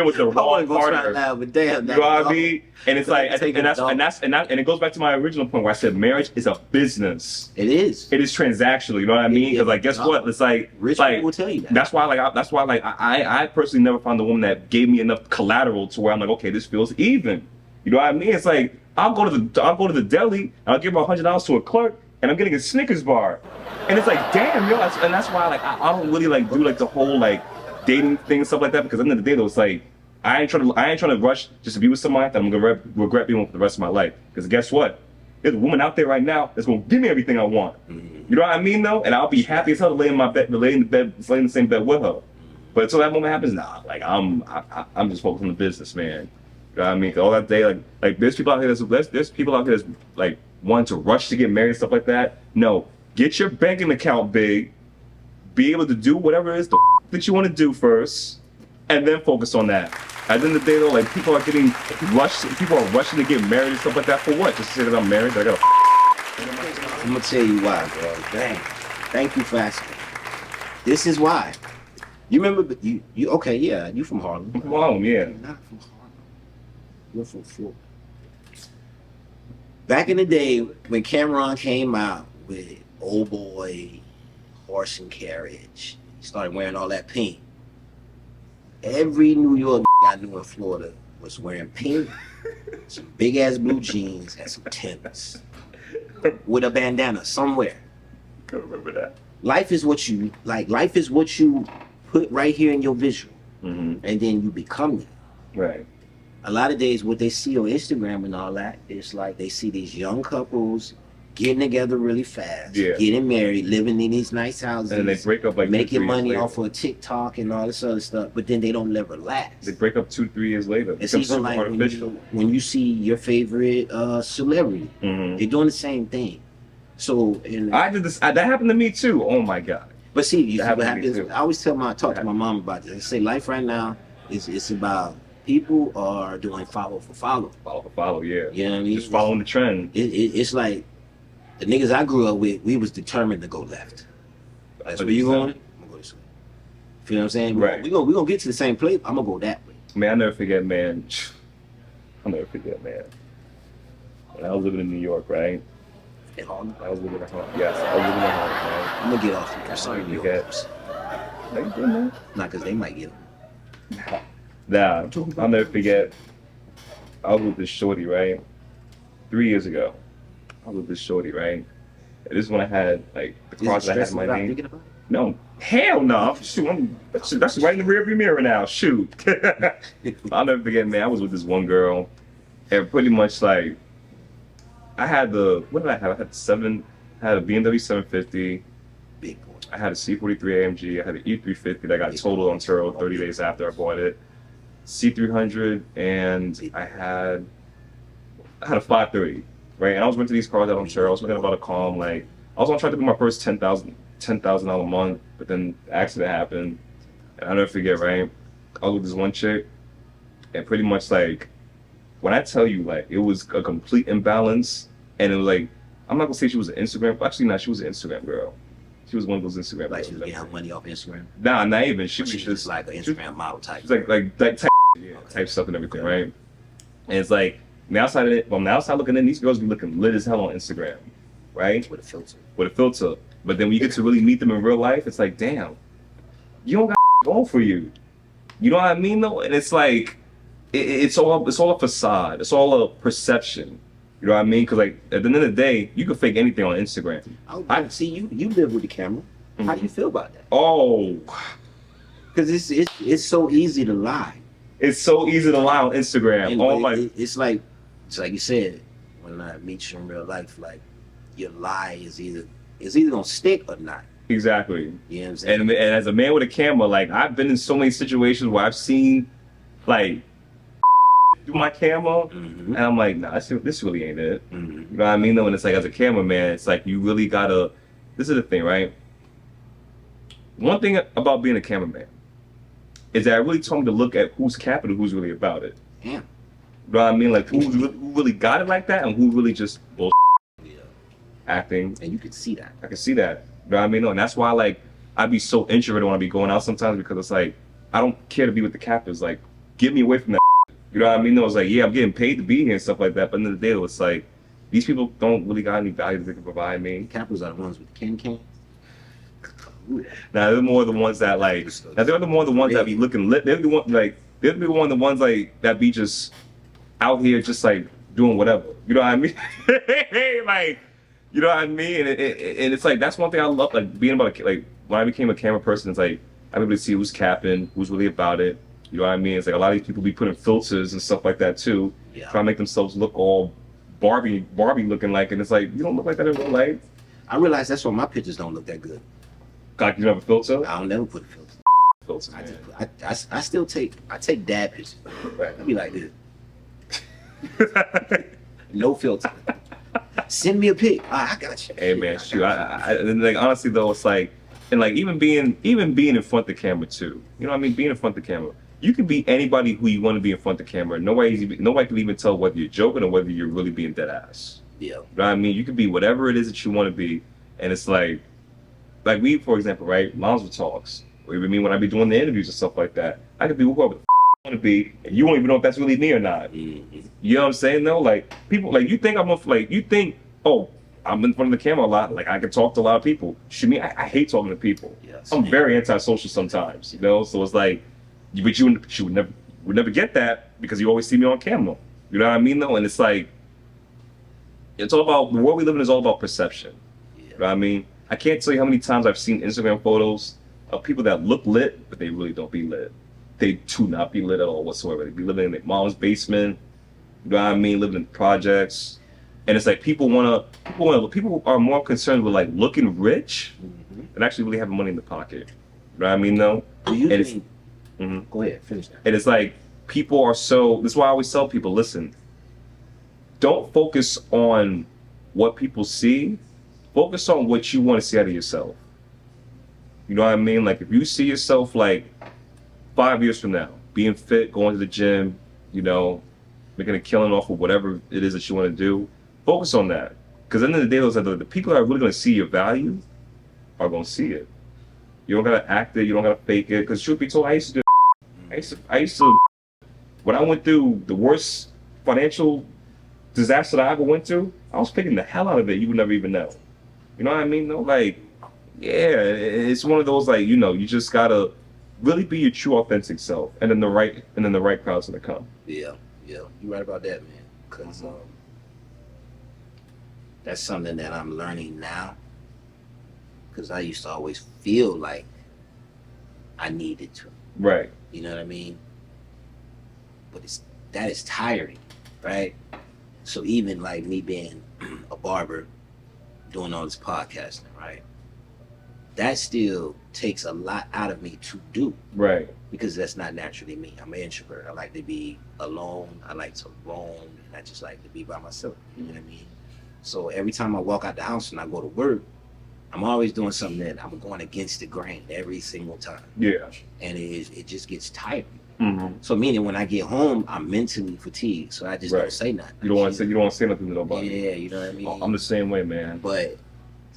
with the wrong partner. But damn, you know what I mean? And it's like, and it goes back to my original point where I said marriage is a business. It is. It is transactional. You know what I mean? Because like, guess what? It's like rich people will tell you that. That's why I personally never found a woman that gave me enough collateral to where I'm like, okay, this feels even. You know what I mean? It's like I'll go to the deli and I'll give $100 to a clerk and I'm getting a Snickers bar, and it's like, damn, yo. And that's why like I don't really like do like the whole like dating thing and stuff like that, because at the end of the day though, it's like I ain't trying to rush just to be with somebody that I'm gonna regret being with for the rest of my life. Because guess what? There's a woman out there right now that's gonna give me everything I want. You know what I mean though? And I'll be happy as hell to lay in the same bed with her. But until that moment happens, nah. Like I'm just focused on the business, man. You know what I mean? All that day, like there's people out here that's like wanting to rush to get married and stuff like that. No, get your banking account big. Be able to do whatever it is that you want to do first, and then focus on that. At the end of the day, though, like people are rushing to get married and stuff like that for what? Just to say that I'm married, that I I'm gonna tell you why, bro. Dang. Thank you for asking. This is why. You remember you okay, yeah, you from Harlem. I'm from Harlem, yeah. You're not from Harlem. You're from Florida. Back in the day when Cameron came out with Old Boy, Horse and Carriage, he started wearing all that pink. Every New York I knew in Florida was wearing pink, some big ass blue jeans, and some Timbs with a bandana somewhere. I remember that. Life is what you like. Life is what you put right here in your visual, and then you become it. Right. A lot of days, what they see on Instagram and all that, it's like they see these young couples getting together really fast, getting married, living in these nice houses, and they break up like making money off of TikTok and all this other stuff. But then they don't never last. They break up 2-3 years later. It's even like when you see your favorite celebrity, they're doing the same thing. So I did this. That happened to me too. Oh my god. But see, you see what happens. I always talk to my mom about this. I say life right now it's about people are doing follow for follow. Follow for follow, yeah. You know what I mean? Just following the trend. It's like the niggas I grew up with, we was determined to go left. That's where you going? I'm gonna go this way. Feel what I'm saying? Right. We gonna get to the same place. I'm gonna go that way. Man, I'll never forget, man. When I was living in New York, right? In Harlem? I was living in Harlem. Yes, I was living in Harlem, right? I'm gonna get off here. Sorry, New Yorkers. No, you good, man. Not because they might get them. Nah, I'll never forget. I was with this shorty, right? 3 years ago. I was with this shorty, right? And this is when I had like the Is it cars that I had in stressing my about name. thinking about it? No, hell no. Shoot, that's right in the rearview mirror now. Shoot. I'll never forget, man. I was with this one girl, and pretty much like I had what did I have? I had I had a BMW 750. Big boy. I had a C43 AMG. I had an E350 that got totaled on Turo 30 days after I bought it. C300, and I had a 530, right? And I was renting these cars out on Turo. I was making about a calm, like I was on track to do my first $10,000 a month, but then the accident happened, and I'll never forget, right? I was with this one chick, and pretty much like when I tell you, like it was a complete imbalance, and it was like I'm not gonna say she was an Instagram, actually not. She was an Instagram girl. She was one of those Instagram Like girls. she was getting her money off Instagram. Nah, not even. She was She's just like an Instagram model type. she's like type, yeah, type stuff and everything, right? And it's like from the outside looking in, these girls be looking lit as hell on Instagram, right? With a filter. With a filter. But then when you get to really meet them in real life, it's like, damn, you don't got going for you. You know what I mean, though? And it's like, it's all a facade. It's all a perception. You know what I mean? Because like at the end of the day, you can fake anything on Instagram. I see you live with the camera. How do you feel about that? Oh, Because it's so easy to lie. it's so easy to lie on Instagram. And Oh my. it's like you said, when I meet you in real life, like your lie is either gonna stick or not. Exactly. You know what I'm saying? And as a man with a camera, like I've been in so many situations where I've seen like through my camera, and I'm like, nah, this really ain't it. You know what I mean? Though, and it's like as a cameraman, it's like you really gotta. This is the thing, right? One thing about being a cameraman is that it really taught me to look at who's capping and who's really about it. Yeah. You know what I mean? Like who really got it like that, and who really just bullshit acting. And you can see that. I can see that. You know what I mean? And that's why like I'd be so introverted when I be going out sometimes, because it's like I don't care to be with the cappers. Like, get me away from that. You know what I mean? It was like, yeah, I'm getting paid to be here and stuff like that. But in the end of the day, it's like these people don't really got any value that they can provide me. Cappers are the ones with the cans. Now they're more the ones that like. Now they're the more the ones that be looking lit. They're the one like. They're the one of the ones like that be just out here just like doing whatever. You know what I mean? Like, you know what I mean? And it's like that's one thing I love, like being about like when I became a camera person. It's like I'm able to see who's capping, who's really about it. You know what I mean? It's like a lot of these people be putting filters and stuff like that too, trying to make themselves look all Barbie looking like, and it's like you don't look like that in real life. I realize that's why my pictures don't look that good. Like you have a filter? I don't never put a filter. Filter, I still take dad pictures. Right. I be like this. No filter. Send me a pic. I got you. Hey man, shoot. And like honestly though, it's like, and like even being in front of the camera too. You know what I mean? Being in front of the camera, you can be anybody who you want to be in front of the camera. Nobody can even tell whether you're joking or whether you're really being dead ass. Yeah. You know what I mean? You can be whatever it is that you want to be, and it's like we, for example, right? LonzoTalks. Or even me when I be doing the interviews and stuff like that, I could be whoever the I want to be, and you won't even know if that's really me or not. Mm-hmm. You know what I'm saying? Though, like people, like you think oh, I'm in front of the camera a lot, like I can talk to a lot of people. Shoot me, I hate talking to people. Yes, I'm man. very antisocial sometimes, you know. So it's like, but you would never get that because you always see me on camera. You know what I mean? Though, and it's like, it's all about the world we live in is all about perception. Yeah. You know what I mean? I can't tell you how many times I've seen Instagram photos of people that look lit, but they really don't be lit. They do not be lit at all whatsoever. They be living in their mom's basement. You know what I mean? Living in projects, and it's like people are more concerned with like looking rich than actually really having money in the pocket. You know what I mean? Though. Do you And think? Mhm. Go ahead, finish that. And it's like people are so. This is why I always tell people: listen, don't focus on what people see. Focus on what you want to see out of yourself. You know what I mean? Like if you see yourself like 5 years from now, being fit, going to the gym, you know, making a killing off of whatever it is that you want to do, focus on that. Because at the end of the day, those are the people that are really going to see your value are going to see it. You don't got to act it. You don't got to fake it. Because truth be told, I used to when I went through the worst financial disaster that I ever went through, I was picking the hell out of it. You would never even know. You know what I mean? Though, like, yeah, it's one of those like, you know, you just gotta really be your true, authentic self, and then the right crowd's gonna come. Yeah, you're right about that, man. Because that's something that I'm learning now. Because I used to always feel like I needed to. Right. You know what I mean? But that is tiring, right? So even like me being a barber, doing all this podcasting, right? That still takes a lot out of me to do. Right. Because that's not naturally me. I'm an introvert. I like to be alone. I like to roam. And I just like to be by myself. You know what I mean? So every time I walk out the house and I go to work, I'm always doing something that I'm going against the grain every single time. Yeah. And it just gets tiring. Mm-hmm. So meaning when I get home, I'm mentally fatigued. So I just don't say nothing. You don't want to say nothing to nobody. Yeah, you know what I mean? I'm the same way, man. But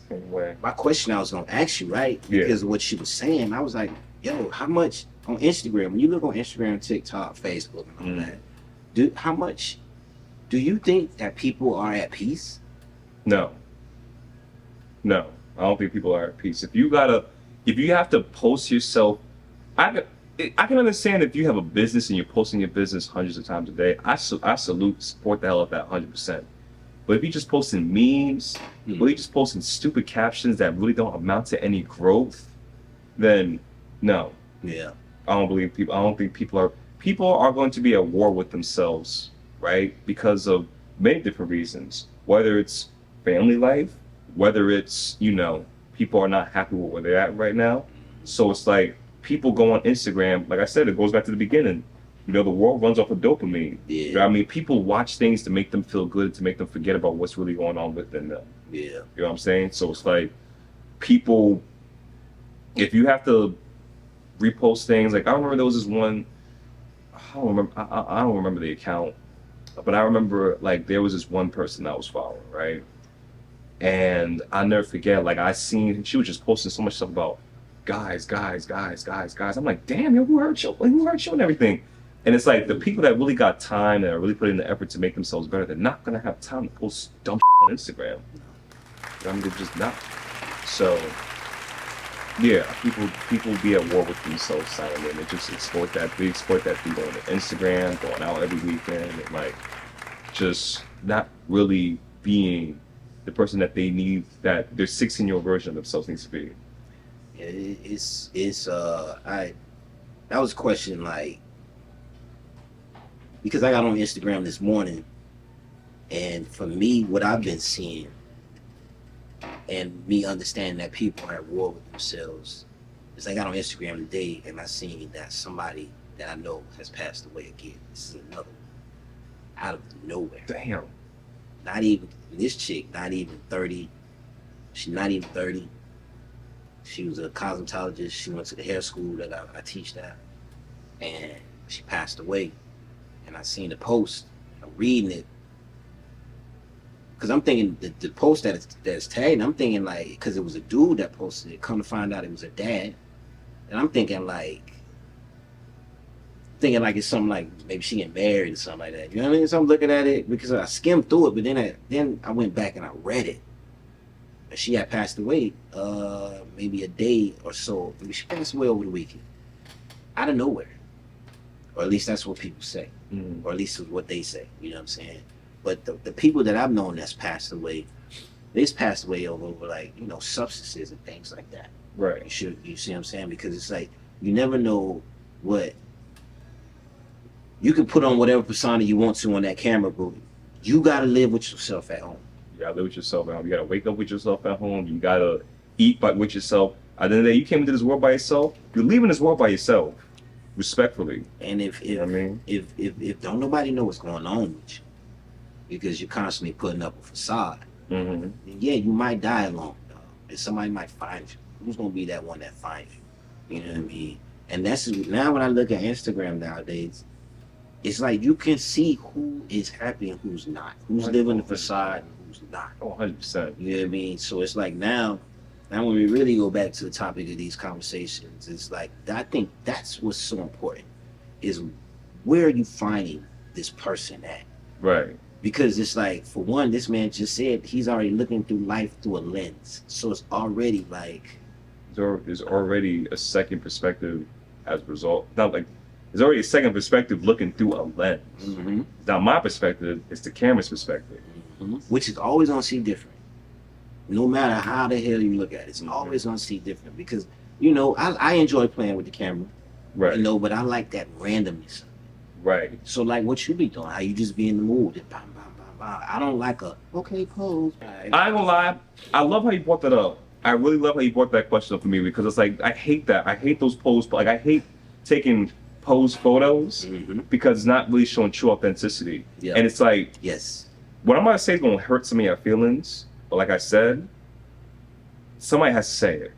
same way. My question I was gonna ask you, right? Yeah. Because of what she was saying, I was like, yo, how much on Instagram, when you look on Instagram, TikTok, Facebook, and all that, how much do you think that people are at peace? No. I don't think people are at peace. If you have to post yourself, I can understand if you have a business and you're posting your business hundreds of times a day. I support the hell of that 100%. But if you're just posting memes, or you're just posting stupid captions that really don't amount to any growth, then no. Yeah. I don't think people are going to be at war with themselves, right? Because of many different reasons. Whether it's family life, whether it's, people are not happy with where they're at right now. So it's like people go on Instagram, like I said, it goes back to the beginning. The world runs off of dopamine. Yeah. You know what I mean? People watch things to make them feel good, to make them forget about what's really going on within them. Yeah. You know what I'm saying? So it's like people, if you have to repost things, like I remember there was this one, I don't remember the account, but I remember like there was this one person I was following, right? And I'll never forget, like she was just posting so much stuff about guys. I'm like, damn, yo, who hurt you and everything? And it's like the people that really got time, that are really putting the effort to make themselves better, they're not gonna have time to post dumb on Instagram. I mean, they're just not. So yeah, people be at war with themselves silently, and they just exploit that people on Instagram, going out every weekend, and like just not really being the person that they need, that their 16-year-old version of themselves needs to be. Yeah, that was a question, like, because I got on Instagram this morning, and for me, what I've been seeing and me understanding that people are at war with themselves is I got on Instagram today and I seen that somebody that I know has passed away again. This is another one, out of nowhere. Damn. Not even, this chick, not even 30. She's not even 30. She was a cosmetologist. She went to the hair school that I teach that. And she passed away. And I seen the post. I'm reading it. Because I'm thinking the post that's tagged, I'm thinking like, because it was a dude that posted it. Come to find out it was a dad. And I'm thinking like it's something like maybe she getting married or something like that. You know what I mean? So I'm looking at it because I skimmed through it, but then I went back and I read it. She had passed away maybe a day or so. I mean, she passed away over the weekend, out of nowhere, or at least that's what people say, or at least it's what they say. You know what I'm saying? But the people that I've known that's passed away, they've passed away over like substances and things like that. Right. You see what I'm saying? Because it's like you never know what you can put on, whatever persona you want to on that camera, but you gotta live with yourself at home. You gotta live with yourself at home. You gotta wake up with yourself at home. You gotta eat with yourself. At the end of the day, you came into this world by yourself. You're leaving this world by yourself, respectfully. And if you know what I mean? if don't nobody know what's going on with you, because you're constantly putting up a facade, then yeah, you might die alone, and somebody might find you. Who's gonna be that one that finds you? You know what I mean? And that's now when I look at Instagram nowadays, it's like you can see who is happy and who's not, who's living the facade and who's not. 100%. You know what I mean? So it's like now when we really go back to the topic of these conversations, it's like I think that's what's so important, is where are you finding this person at? Right. Because it's like, for one, this man just said he's already looking through life through a lens. So it's already like there's already a second perspective as a result. Not like there's already a second perspective looking through a lens. Now my perspective is the camera's perspective. Which is always gonna see different. no matter how the hell you look at it, it's always gonna see different because you know I enjoy playing with the camera, Right. you know, but I like that randomness. Right. So like what you be doing, how you just be in the mood and bam, bam, bam, bam. I don't like a okay pose. I ain't gonna lie. I love how you brought that up. I really love how you brought that question up for me because it's like I hate that. I hate those pose. Like I hate taking pose photos because it's not really showing true authenticity. Yeah. And it's like Yes. what I'm gonna say is gonna hurt some of your feelings. But like I said, somebody has to say it.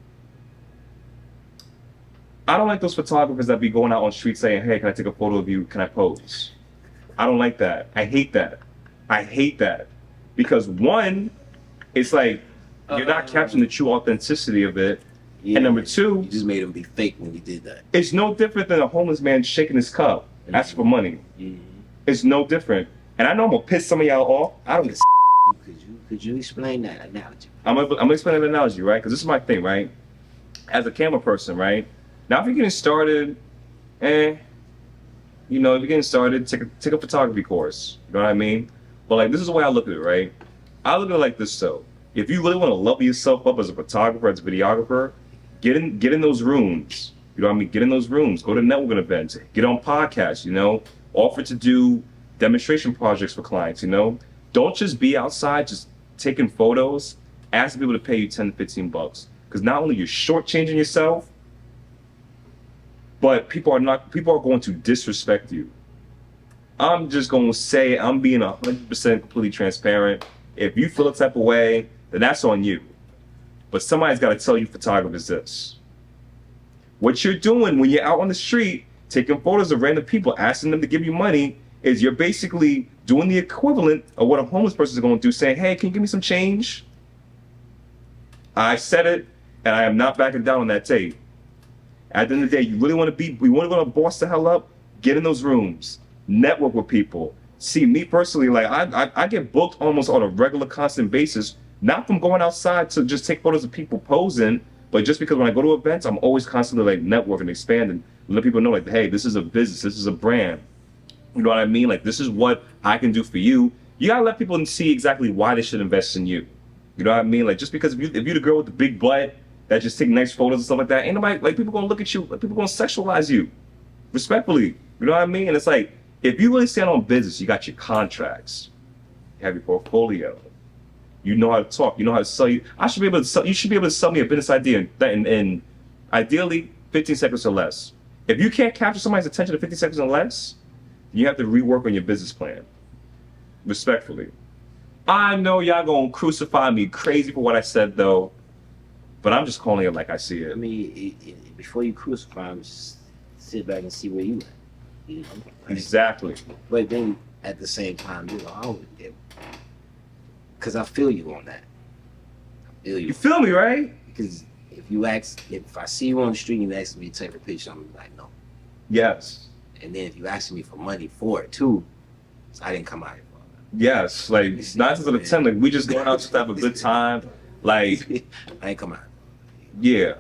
I don't like those photographers that be going out on the street saying, "Hey, can I take a photo of you? Can I pose?" I don't like that. I hate that. I hate that because one, it's like you're not capturing the true authenticity of it, Yeah. and number two, You just made him be fake when you did that. it's no different than a homeless man shaking his cup, asking for money. It's no different. And I know I'm gonna piss some of y'all off. I don't. Could you explain that analogy? I'm gonna explain an analogy, right? Because this is my thing, right? As a camera person, right? Now, if you're getting started, you know, if you're getting started, take a photography course. You know what I mean? But like, this is the way I look at it, right? I look at it like this, though. If you really want to level yourself up as a photographer, as a videographer, get in those rooms. You know what I mean? Get in those rooms. Go to networking events. Get on podcasts. You know, offer to do demonstration projects for clients. You know, don't just be outside just taking photos. Ask people to pay you $10 to $15 because not only you're shortchanging yourself, but people are going to disrespect you. I'm just going to say I'm being 100% completely transparent. If you feel a type of way, then that's on you. But somebody's got to tell you photographers this. What you're doing when you're out on the street, taking photos of random people, asking them to give you money, is you're basically doing the equivalent of what a homeless person is going to do, saying, "Hey, can you give me some change?" I said it, and I am not backing down on that tape. At the end of the day, you really want to boss the hell up, get in those rooms, network with people. See, me personally, like I get booked almost on a regular, constant basis, not from going outside to just take photos of people posing, but just because when I go to events, I'm always constantly like networking, expanding, let people know like, hey, this is a business, this is a brand. You know what I mean? Like, this is what I can do for you. You gotta let people see exactly why they should invest in you. You know what I mean? Like, just because if you're the girl with the big butt that just take nice photos and stuff like that, ain't nobody, like, people gonna look at you, like, people gonna sexualize you, respectfully. You know what I mean? And it's like, if you really stand on business, you got your contracts, you have your portfolio, you know how to talk, you know how to sell you. You should be able to sell me a business idea in ideally 15 seconds or less. If you can't capture somebody's attention in 15 seconds or less, you have to rework on your business plan, respectfully. I know y'all gonna crucify me crazy for what I said though, but I'm just calling it like I see I it. mean, before you crucify him, just sit back and see where you at. You know? Exactly. But then at the same time, you know, because I feel you on that. I feel You you. feel me, right? Because if I see you on the street and you ask me to take a picture, I'm like, no. Yes. And then if you ask me for money for it too, I didn't come out here for all Yes. Like 9 times out of 10, like we just going out just to have a good time. Like, that. I ain't come out. yeah.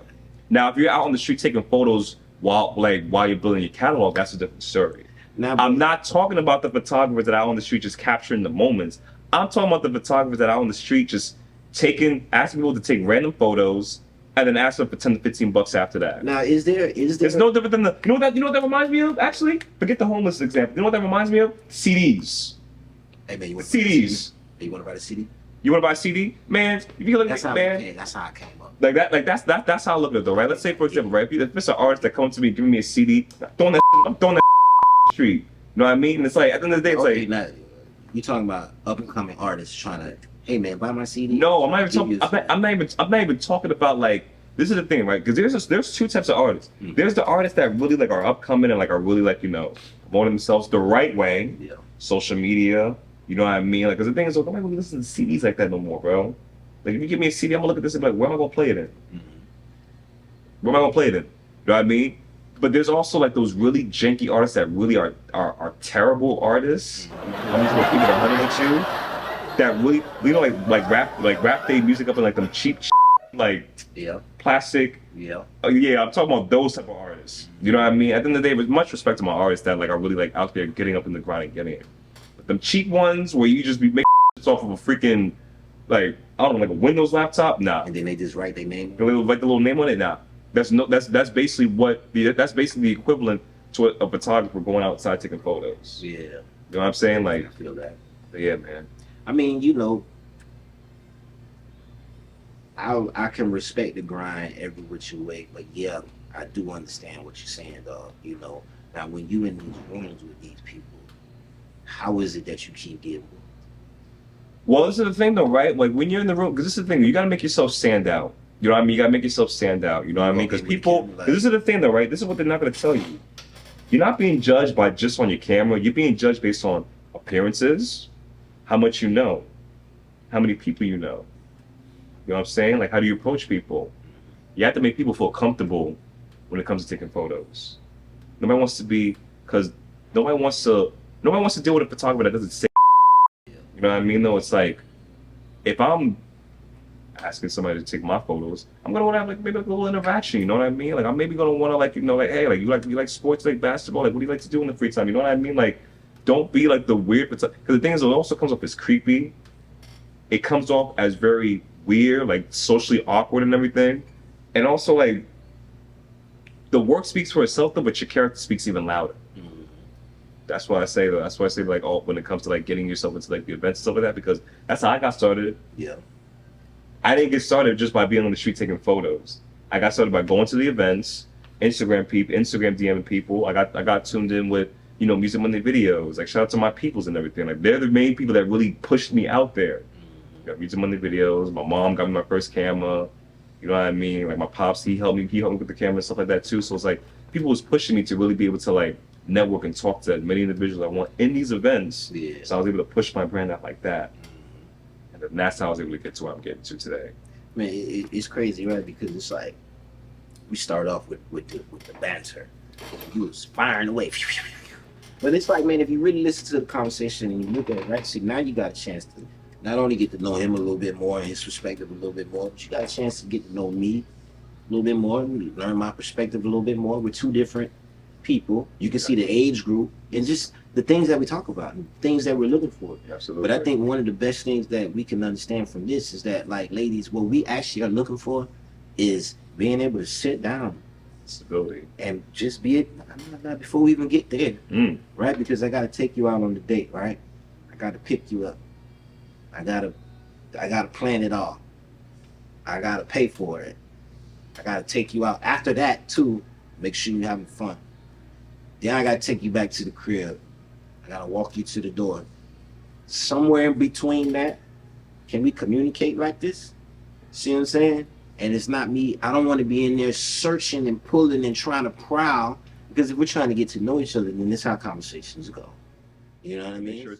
Now, if you're out on the street taking photos while you're building your catalog, that's a different story. Now, I'm not talking about the photographers that are out on the street just capturing the moments. I'm talking about the photographers that are out on the street just asking people to take random photos and then ask them for $10 to $15 after that. Now, is there? It's no different than you know what that reminds me of? Actually, forget the homeless example. You know what that reminds me of? CDs. Hey man, you want CDs. Hey, you want to buy the CD? You want to buy a CD? Man, if you look That's at how man, that's how I came up. like that's how I look at it though, right? Let's say for example, right? If it's an artist that comes to me giving me a CD, I'm throwing that street. You know what I mean? And it's like at the end of the day, it's Okay, like now you talking about up and coming artists trying to, hey man, buy my CD. no, I'm not even talking about like. This is the thing, right? Because there's two types of artists. There's the artists that really like are upcoming and like are really like, you know, promoting themselves the right way. Yeah. Social media, you know what I mean? Like, because the thing is, like, I'm not gonna listen to CDs like that no more, bro. Like, if you give me a CD, I'm gonna look at this and be like, where am I gonna play it in? Where am I gonna play it in? You know what I mean? But there's also like those really janky artists that really are terrible artists. I'm just gonna keep it 100 with you. That really, you know, like rap their music up in like them cheap, like Yeah. plastic. Yeah. Oh yeah, I'm talking about those type of artists. You know what I mean? At the end of the day, with much respect to my artists that like are really like out there getting up in the grind and getting it. But them cheap ones where you just be making off of a freaking like I don't know, like a Windows laptop, nah. And then they just write their name. Like the little name on it, nah. That's basically that's basically the equivalent to a photographer going outside taking photos. Yeah. You know what I'm saying? I Like, feel that. yeah, man. I mean, you know, I can respect the grind every which way, but yeah, I do understand what you're saying, dog. You know, now when you in these rooms with these people, how is it that you keep getting? Well, this is the thing though, right? Like when you're in the room, because this is the thing, you gotta make yourself stand out. You know what I mean? You gotta make yourself stand out. You know what I mean? Because people, cause this is the thing though, right? This is what they're not gonna tell you. You're not being judged by just on your camera. You're being judged based on appearances, how much you know, how many people you know. You know what I'm saying? Like, how do you approach people? You have to make people feel comfortable when it comes to taking photos. Nobody wants to be, because nobody wants to deal with a photographer that doesn't say. You know what I mean? Though it's like, if I'm asking somebody to take my photos, I'm gonna want to have like maybe like a little interaction. You know what I mean? Like I'm maybe gonna want to like like hey like you like sports like basketball like what do you like to do in the free time? You know what I mean? Like don't be like the weird because the thing is it also comes off as creepy. It comes off as very weird, like socially awkward and everything, and also like the work speaks for itself though, but your character speaks even louder. That's why I say like when it comes to like getting yourself into like the events and stuff like that because that's how I got started. Yeah. I didn't get started just by being on the street taking photos. I got started by going to the events, Instagram DMing people. I got tuned in with Music Monday videos. Like shout out to my peoples and everything. Like they're the main people that really pushed me out there. Music Monday videos. My mom got me my first camera. You know what I mean? Like my pops, he helped me with the camera and stuff like that too. So it's like people was pushing me to really be able to like network and talk to as many individuals I want in these events. Yeah. So I was able to push my brand out like that. And that's how I was able to get to where I'm getting to today. Man, it's crazy, right? Because it's like we start off with the banter. You was firing away. But it's like, man, if you really listen to the conversation and you look at it, right? See, now you got a chance to not only get to know him a little bit more and his perspective a little bit more, but you got a chance to get to know me a little bit more, learn my perspective a little bit more. We're two different people. You can see the age group and just the things that we talk about, things that we're looking for. Absolutely. But I think one of the best things that we can understand from this is that, like, ladies, what we actually are looking for is being able to sit down, stability, and just be before we even get there, right? Because I got to take you out on the date, right? I got to pick you up. I gotta plan it all. I gotta pay for it. I gotta take you out. After that, too, make sure you're having fun. Then I gotta take you back to the crib. I gotta walk you to the door. Somewhere in between that, can we communicate like this? See what I'm saying? And it's not me. I don't want to be in there searching and pulling and trying to prowl. Because if we're trying to get to know each other, then this is how conversations go. You know what I mean?